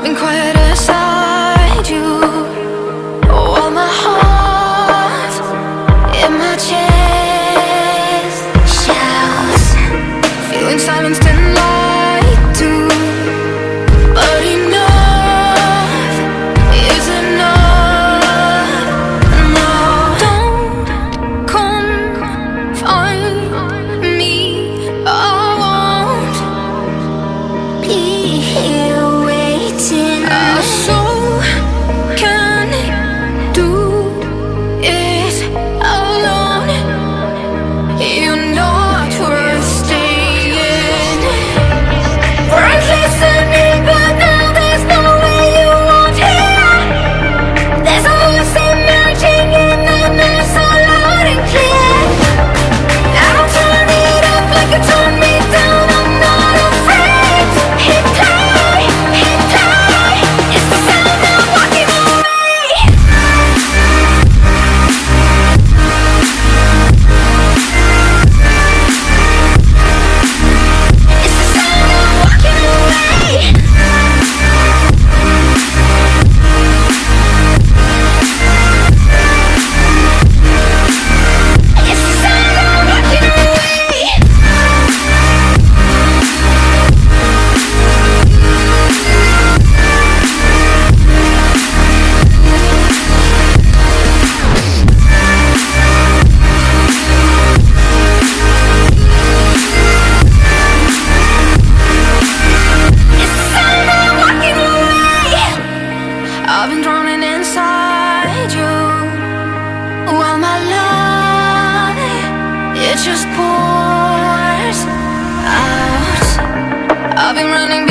been quiet inside you, while my heart in my chest shouts, feeling silenced and lied to. But enough is enough. No, don't confine me. I won't be here waiting. Our soul can do it alone. You're not worth staying. Weren't listening, but now there's no way you won't hear. There's a voice emerging in the night, so loud and clear. I don't turn it up like you turn me down. I'm not afraid. Hit play, hit play. It's the sound of walking away. It's the sound of walking away. It's the sound of walking away. It's the sound of walking away. I've been drowning inside you, while my love, it just pours out. I've been running